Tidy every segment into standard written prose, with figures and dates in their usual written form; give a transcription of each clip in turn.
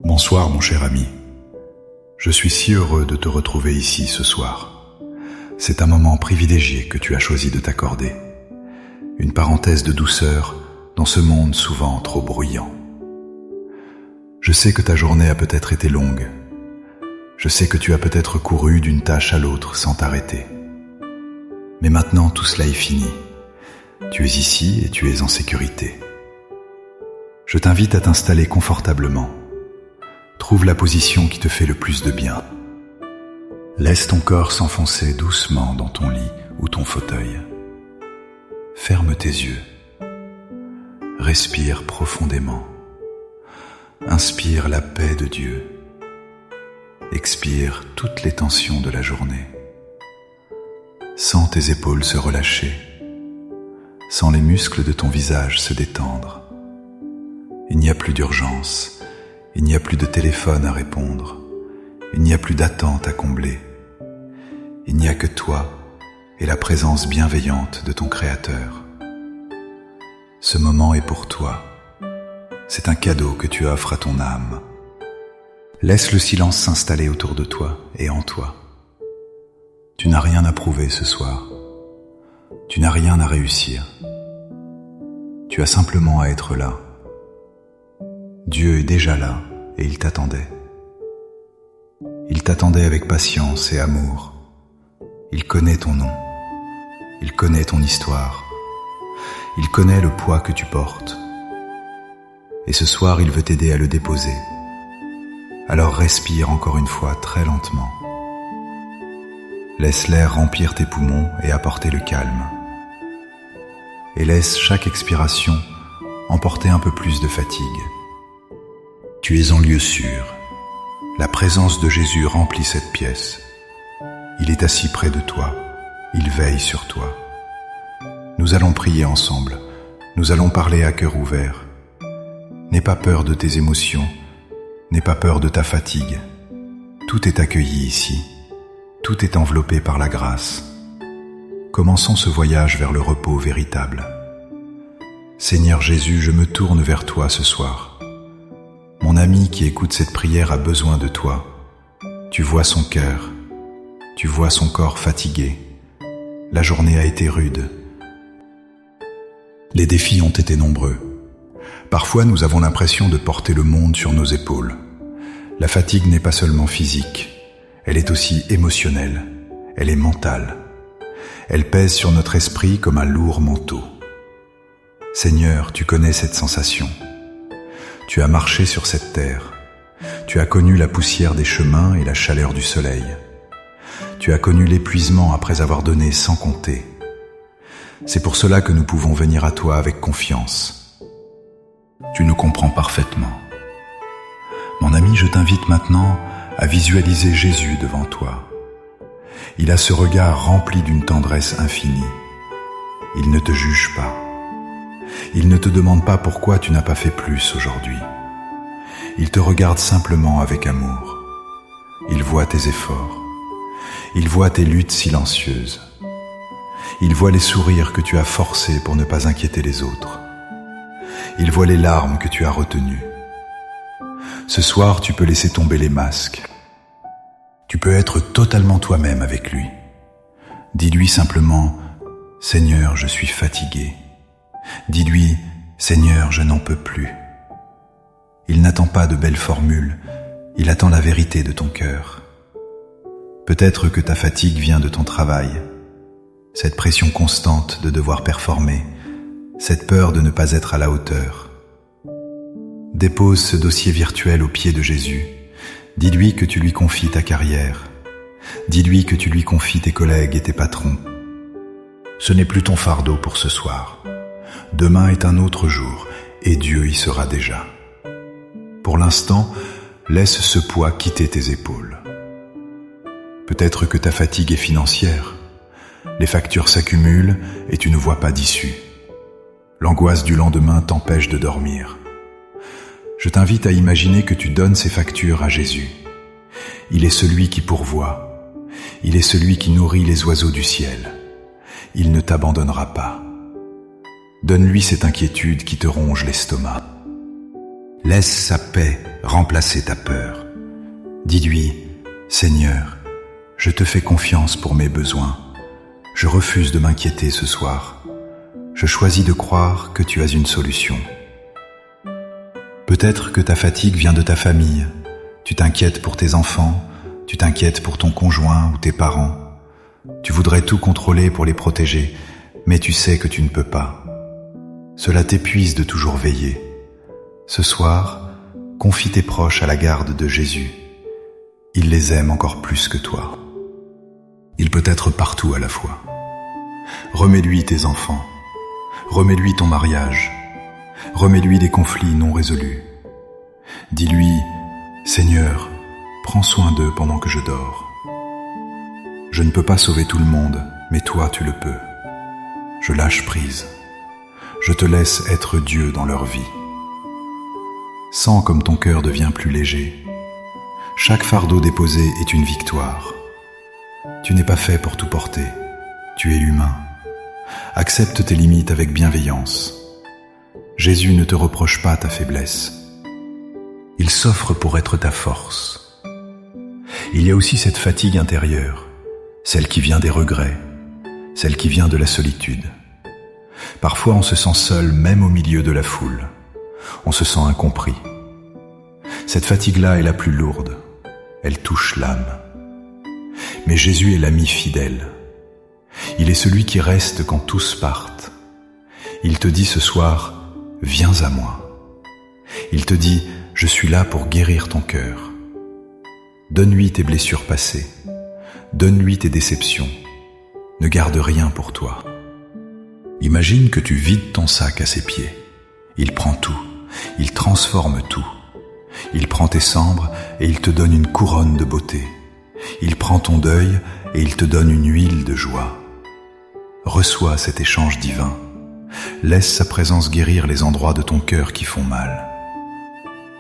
Bonsoir mon cher ami. Je suis si heureux de te retrouver ici ce soir. C'est un moment privilégié que tu as choisi de t'accorder. Une parenthèse de douceur dans ce monde souvent trop bruyant. Je sais que ta journée a peut-être été longue. Je sais que tu as peut-être couru d'une tâche à l'autre sans t'arrêter. Mais maintenant tout cela est fini. Tu es ici et tu es en sécurité. Je t'invite à t'installer confortablement. Trouve la position qui te fait le plus de bien. Laisse ton corps s'enfoncer doucement dans ton lit ou ton fauteuil. Ferme tes yeux. Respire profondément. Inspire la paix de Dieu. Expire toutes les tensions de la journée. Sens tes épaules se relâcher. Sens les muscles de ton visage se détendre. Il n'y a plus d'urgence. Il n'y a plus de téléphone à répondre. Il n'y a plus d'attente à combler. Il n'y a que toi et la présence bienveillante de ton Créateur. Ce moment est pour toi. C'est un cadeau que tu offres à ton âme. Laisse le silence s'installer autour de toi et en toi. Tu n'as rien à prouver ce soir. Tu n'as rien à réussir. Tu as simplement à être là. Dieu est déjà là et il t'attendait. Il t'attendait avec patience et amour. Il connaît ton nom. Il connaît ton histoire. Il connaît le poids que tu portes. Et ce soir, il veut t'aider à le déposer. Alors respire encore une fois très lentement. Laisse l'air remplir tes poumons et apporter le calme. Et laisse chaque expiration emporter un peu plus de fatigue. Tu es en lieu sûr. La présence de Jésus remplit cette pièce. Il est assis près de toi. Il veille sur toi. Nous allons prier ensemble. Nous allons parler à cœur ouvert. N'aie pas peur de tes émotions. N'aie pas peur de ta fatigue. Tout est accueilli ici. Tout est enveloppé par la grâce. Commençons ce voyage vers le repos véritable. Seigneur Jésus, je me tourne vers toi ce soir. Mon ami qui écoute cette prière a besoin de toi. Tu vois son cœur. Tu vois son corps fatigué. La journée a été rude. Les défis ont été nombreux. Parfois, nous avons l'impression de porter le monde sur nos épaules. La fatigue n'est pas seulement physique. Elle est aussi émotionnelle. Elle est mentale. Elle pèse sur notre esprit comme un lourd manteau. Seigneur, tu connais cette sensation. Tu as marché sur cette terre. Tu as connu la poussière des chemins et la chaleur du soleil. Tu as connu l'épuisement après avoir donné sans compter. C'est pour cela que nous pouvons venir à toi avec confiance. Tu nous comprends parfaitement. Mon ami, je t'invite maintenant à visualiser Jésus devant toi. Il a ce regard rempli d'une tendresse infinie. Il ne te juge pas. Il ne te demande pas pourquoi tu n'as pas fait plus aujourd'hui. Il te regarde simplement avec amour. Il voit tes efforts. Il voit tes luttes silencieuses. Il voit les sourires que tu as forcés pour ne pas inquiéter les autres. Il voit les larmes que tu as retenues. Ce soir, tu peux laisser tomber les masques. Tu peux être totalement toi-même avec lui. Dis-lui simplement « Seigneur, je suis fatigué ». Dis-lui « Seigneur, je n'en peux plus ». Il n'attend pas de belles formules, il attend la vérité de ton cœur. Peut-être que ta fatigue vient de ton travail, cette pression constante de devoir performer, cette peur de ne pas être à la hauteur. Dépose ce dossier virtuel aux pieds de Jésus. Dis-lui que tu lui confies ta carrière. Dis-lui que tu lui confies tes collègues et tes patrons. Ce n'est plus ton fardeau pour ce soir. Demain est un autre jour et Dieu y sera déjà. Pour l'instant, laisse ce poids quitter tes épaules. Peut-être que ta fatigue est financière. Les factures s'accumulent et tu ne vois pas d'issue. L'angoisse du lendemain t'empêche de dormir. Je t'invite à imaginer que tu donnes ces factures à Jésus. Il est celui qui pourvoit. Il est celui qui nourrit les oiseaux du ciel. Il ne t'abandonnera pas. Donne-lui cette inquiétude qui te ronge l'estomac. Laisse sa paix remplacer ta peur. Dis-lui, Seigneur, je te fais confiance pour mes besoins. Je refuse de m'inquiéter ce soir. Je choisis de croire que tu as une solution. Peut-être que ta fatigue vient de ta famille. Tu t'inquiètes pour tes enfants, tu t'inquiètes pour ton conjoint ou tes parents. Tu voudrais tout contrôler pour les protéger, mais tu sais que tu ne peux pas. Cela t'épuise de toujours veiller. Ce soir, confie tes proches à la garde de Jésus. Il les aime encore plus que toi. Il peut être partout à la fois. Remets-lui tes enfants. Remets-lui ton mariage. Remets-lui des conflits non résolus. Dis-lui, Seigneur, prends soin d'eux pendant que je dors. Je ne peux pas sauver tout le monde, mais toi tu le peux. Je lâche prise. Je te laisse être Dieu dans leur vie. Sens comme ton cœur devient plus léger. Chaque fardeau déposé est une victoire. Tu n'es pas fait pour tout porter. Tu es humain. Accepte tes limites avec bienveillance. Jésus ne te reproche pas ta faiblesse. Il s'offre pour être ta force. Il y a aussi cette fatigue intérieure, celle qui vient des regrets, celle qui vient de la solitude. Parfois on se sent seul même au milieu de la foule. On se sent incompris. Cette fatigue-là est la plus lourde. Elle touche l'âme. Mais Jésus est l'ami fidèle. Il est celui qui reste quand tous partent. Il te dit ce soir, viens à moi. Il te dit, je suis là pour guérir ton cœur. Donne-lui tes blessures passées. Donne-lui tes déceptions. Ne garde rien pour toi. Imagine que tu vides ton sac à ses pieds. Il prend tout. Il transforme tout. Il prend tes cendres et il te donne une couronne de beauté. Il prend ton deuil et il te donne une huile de joie. Reçois cet échange divin. Laisse sa présence guérir les endroits de ton cœur qui font mal.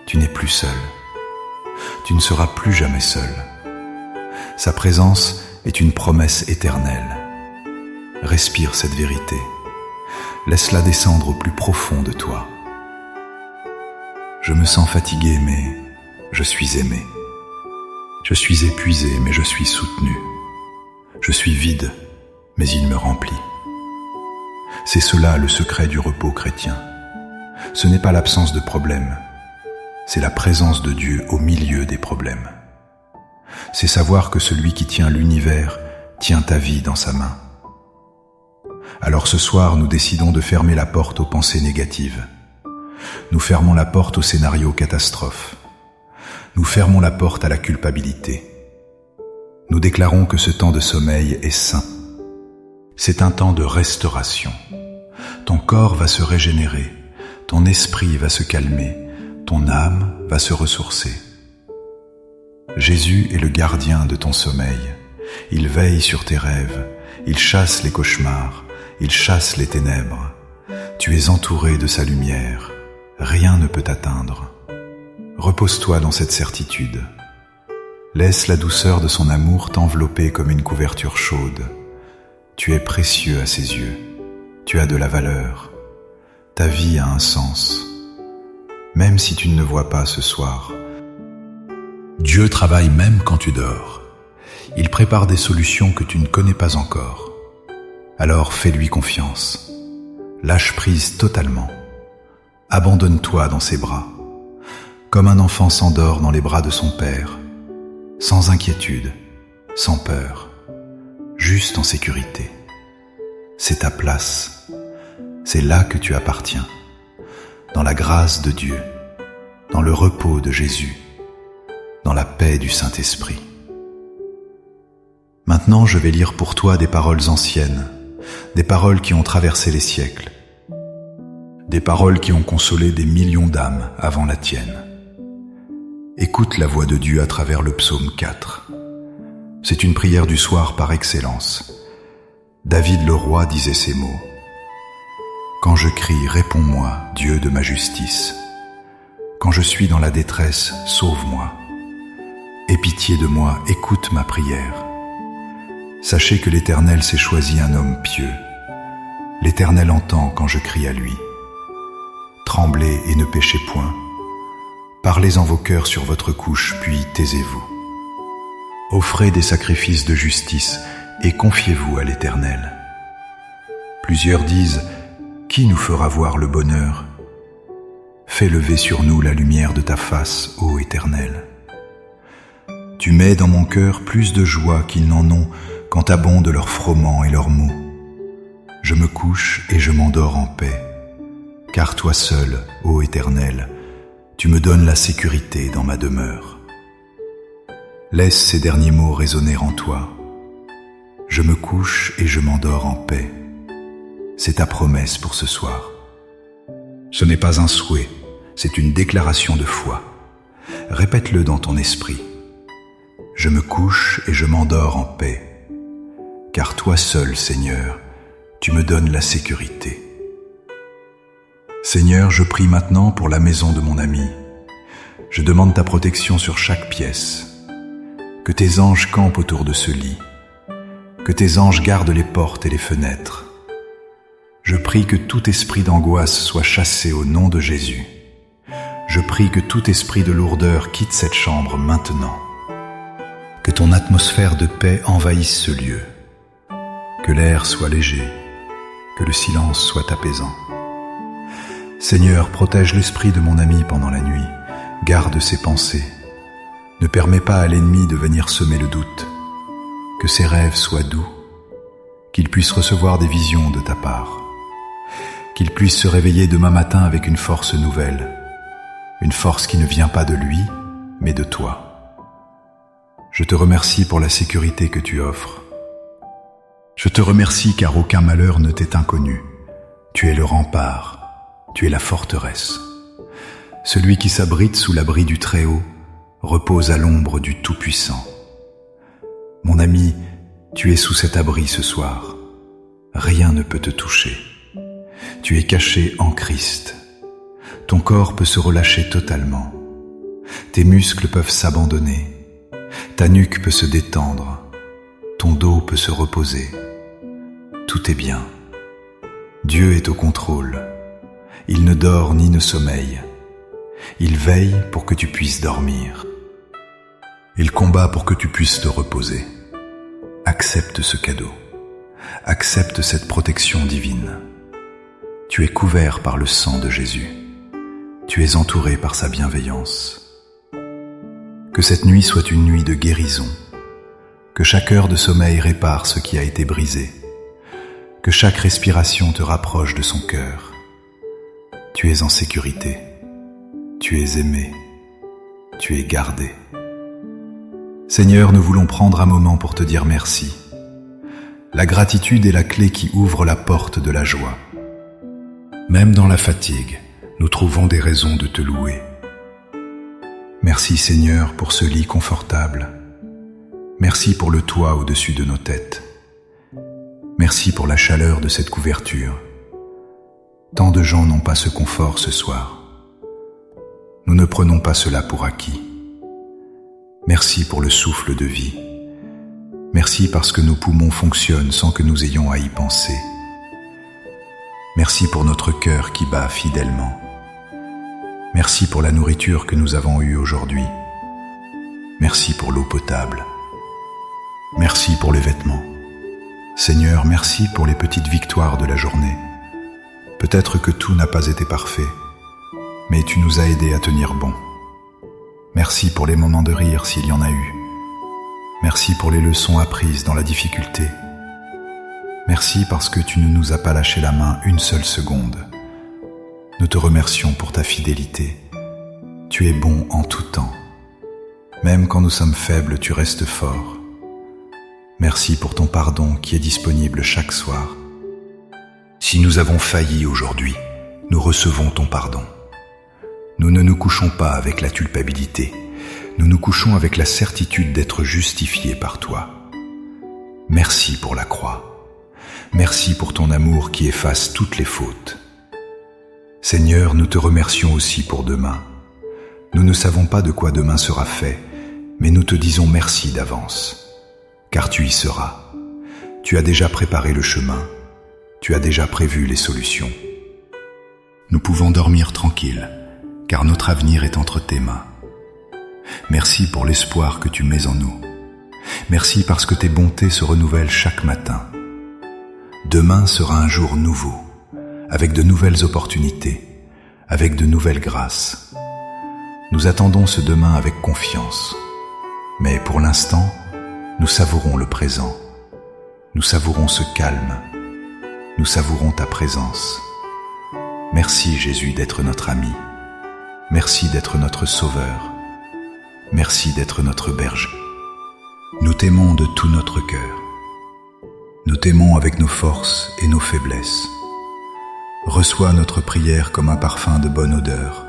Tu n'es plus seul. Tu ne seras plus jamais seul. Sa présence est une promesse éternelle. Respire cette vérité. Laisse-la descendre au plus profond de toi. Je me sens fatigué, mais je suis aimé. Je suis épuisé, mais je suis soutenu. Je suis vide, mais il me remplit. C'est cela le secret du repos chrétien. Ce n'est pas l'absence de problèmes, c'est la présence de Dieu au milieu des problèmes. C'est savoir que celui qui tient l'univers tient ta vie dans sa main. Alors ce soir, nous décidons de fermer la porte aux pensées négatives. Nous fermons la porte au scénario catastrophe. Nous fermons la porte à la culpabilité. Nous déclarons que ce temps de sommeil est saint. C'est un temps de restauration. Ton corps va se régénérer, ton esprit va se calmer, ton âme va se ressourcer. Jésus est le gardien de ton sommeil. Il veille sur tes rêves, il chasse les cauchemars, il chasse les ténèbres. Tu es entouré de sa lumière. Rien ne peut t'atteindre. Repose-toi dans cette certitude. Laisse la douceur de son amour t'envelopper comme une couverture chaude. Tu es précieux à ses yeux. Tu as de la valeur. Ta vie a un sens. Même si tu ne le vois pas ce soir. Dieu travaille même quand tu dors. Il prépare des solutions que tu ne connais pas encore. Alors fais-lui confiance. Lâche prise totalement. Abandonne-toi dans ses bras, comme un enfant s'endort dans les bras de son père, sans inquiétude, sans peur, juste en sécurité. C'est ta place, c'est là que tu appartiens, dans la grâce de Dieu, dans le repos de Jésus, dans la paix du Saint-Esprit. Maintenant, je vais lire pour toi des paroles anciennes, des paroles qui ont traversé les siècles, des paroles qui ont consolé des millions d'âmes avant la tienne. Écoute la voix de Dieu à travers le psaume 4. C'est une prière du soir par excellence. David le roi disait ces mots. Quand je crie, réponds-moi, Dieu de ma justice. Quand je suis dans la détresse, sauve-moi. Aie pitié de moi, écoute ma prière. Sachez que l'Éternel s'est choisi un homme pieux. L'Éternel entend quand je crie à lui. Tremblez et ne péchez point. Parlez en vos cœurs sur votre couche, puis taisez-vous. Offrez des sacrifices de justice et confiez-vous à l'Éternel. Plusieurs disent, qui nous fera voir le bonheur? Fais lever sur nous la lumière de ta face, ô Éternel. Tu mets dans mon cœur plus de joie qu'ils n'en ont quand abondent leurs froment et leurs mots. Je me couche et je m'endors en paix, car toi seul, ô Éternel, tu me donnes la sécurité dans ma demeure. Laisse ces derniers mots résonner en toi. Je me couche et je m'endors en paix. C'est ta promesse pour ce soir. Ce n'est pas un souhait, c'est une déclaration de foi. Répète-le dans ton esprit. Je me couche et je m'endors en paix, car toi seul, Seigneur, tu me donnes la sécurité. Seigneur, je prie maintenant pour la maison de mon ami. Je demande ta protection sur chaque pièce. Que tes anges campent autour de ce lit. Que tes anges gardent les portes et les fenêtres. Je prie que tout esprit d'angoisse soit chassé au nom de Jésus. Je prie que tout esprit de lourdeur quitte cette chambre maintenant. Que ton atmosphère de paix envahisse ce lieu. Que l'air soit léger, que le silence soit apaisant. Seigneur, protège l'esprit de mon ami pendant la nuit. Garde ses pensées. Ne permets pas à l'ennemi de venir semer le doute. Que ses rêves soient doux. Qu'il puisse recevoir des visions de ta part. Qu'il puisse se réveiller demain matin avec une force nouvelle. Une force qui ne vient pas de lui, mais de toi. Je te remercie pour la sécurité que tu offres. Je te remercie car aucun malheur ne t'est inconnu. Tu es le rempart, tu es la forteresse. Celui qui s'abrite sous l'abri du Très-Haut repose à l'ombre du Tout-Puissant. Mon ami, tu es sous cet abri ce soir. Rien ne peut te toucher. Tu es caché en Christ. Ton corps peut se relâcher totalement. Tes muscles peuvent s'abandonner. Ta nuque peut se détendre. Ton dos peut se reposer. Tout est bien. Dieu est au contrôle. Il ne dort ni ne sommeille. Il veille pour que tu puisses dormir. Il combat pour que tu puisses te reposer. Accepte ce cadeau. Accepte cette protection divine. Tu es couvert par le sang de Jésus. Tu es entouré par sa bienveillance. Que cette nuit soit une nuit de guérison. Que chaque heure de sommeil répare ce qui a été brisé. Que chaque respiration te rapproche de son cœur. Tu es en sécurité. Tu es aimé. Tu es gardé. Seigneur, nous voulons prendre un moment pour te dire merci. La gratitude est la clé qui ouvre la porte de la joie. Même dans la fatigue, nous trouvons des raisons de te louer. Merci Seigneur pour ce lit confortable. Merci pour le toit au-dessus de nos têtes. Merci pour la chaleur de cette couverture. Tant de gens n'ont pas ce confort ce soir. Nous ne prenons pas cela pour acquis. Merci pour le souffle de vie. Merci parce que nos poumons fonctionnent sans que nous ayons à y penser. Merci pour notre cœur qui bat fidèlement. Merci pour la nourriture que nous avons eue aujourd'hui. Merci pour l'eau potable. Merci pour les vêtements. Seigneur, merci pour les petites victoires de la journée. Peut-être que tout n'a pas été parfait, mais tu nous as aidés à tenir bon. Merci pour les moments de rire s'il y en a eu. Merci pour les leçons apprises dans la difficulté. Merci parce que tu ne nous as pas lâché la main une seule seconde. Nous te remercions pour ta fidélité. Tu es bon en tout temps. Même quand nous sommes faibles, tu restes fort. Merci pour ton pardon qui est disponible chaque soir. Si nous avons failli aujourd'hui, nous recevons ton pardon. Nous ne nous couchons pas avec la culpabilité. Nous nous couchons avec la certitude d'être justifiés par toi. Merci pour la croix. Merci pour ton amour qui efface toutes les fautes. Seigneur, nous te remercions aussi pour demain. Nous ne savons pas de quoi demain sera fait, mais nous te disons merci d'avance. Car tu y seras. Tu as déjà préparé le chemin. Tu as déjà prévu les solutions. Nous pouvons dormir tranquilles, car notre avenir est entre tes mains. Merci pour l'espoir que tu mets en nous. Merci parce que tes bontés se renouvellent chaque matin. Demain sera un jour nouveau, avec de nouvelles opportunités, avec de nouvelles grâces. Nous attendons ce demain avec confiance. Mais pour l'instant, nous savourons le présent. Nous savourons ce calme. Nous savourons ta présence. Merci Jésus d'être notre ami. Merci d'être notre sauveur. Merci d'être notre berger. Nous t'aimons de tout notre cœur. Nous t'aimons avec nos forces et nos faiblesses. Reçois notre prière comme un parfum de bonne odeur.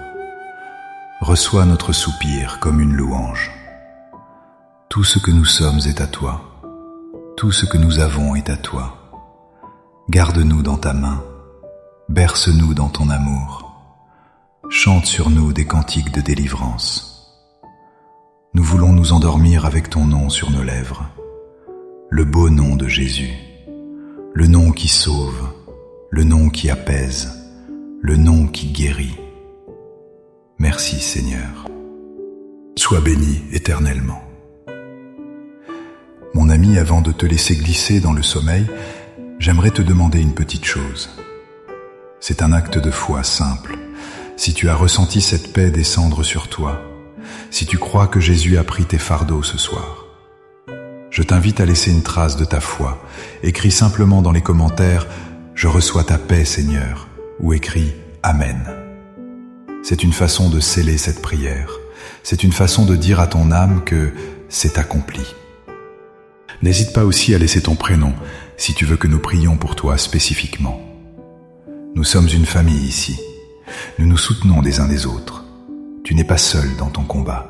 Reçois notre soupir comme une louange. Tout ce que nous sommes est à toi. Tout ce que nous avons est à toi. Garde-nous dans ta main. Berce-nous dans ton amour. Chante sur nous des cantiques de délivrance. Nous voulons nous endormir avec ton nom sur nos lèvres. Le beau nom de Jésus. Le nom qui sauve. Le nom qui apaise. Le nom qui guérit. Merci Seigneur. Sois béni éternellement. Mon ami, avant de te laisser glisser dans le sommeil, j'aimerais te demander une petite chose. C'est un acte de foi simple. Si tu as ressenti cette paix descendre sur toi, si tu crois que Jésus a pris tes fardeaux ce soir, je t'invite à laisser une trace de ta foi. Écris simplement dans les commentaires « Je reçois ta paix, Seigneur » ou écris « Amen ». C'est une façon de sceller cette prière. C'est une façon de dire à ton âme que c'est accompli. N'hésite pas aussi à laisser ton prénom si tu veux que nous prions pour toi spécifiquement. Nous sommes une famille ici. Nous nous soutenons des uns des autres. Tu n'es pas seul dans ton combat.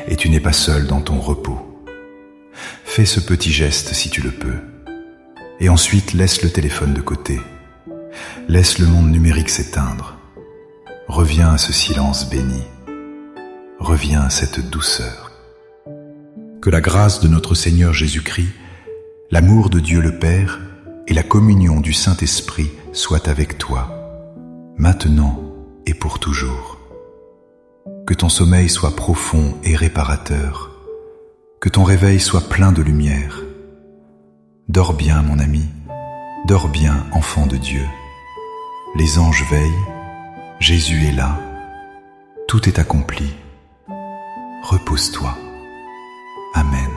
Et tu n'es pas seul dans ton repos. Fais ce petit geste si tu le peux. Et ensuite, laisse le téléphone de côté. Laisse le monde numérique s'éteindre. Reviens à ce silence béni. Reviens à cette douceur. Que la grâce de notre Seigneur Jésus-Christ, l'amour de Dieu le Père et la communion du Saint-Esprit soient avec toi, maintenant et pour toujours. Que ton sommeil soit profond et réparateur. Que ton réveil soit plein de lumière. Dors bien, mon ami. Dors bien, enfant de Dieu. Les anges veillent. Jésus est là. Tout est accompli. Repose-toi. Amen.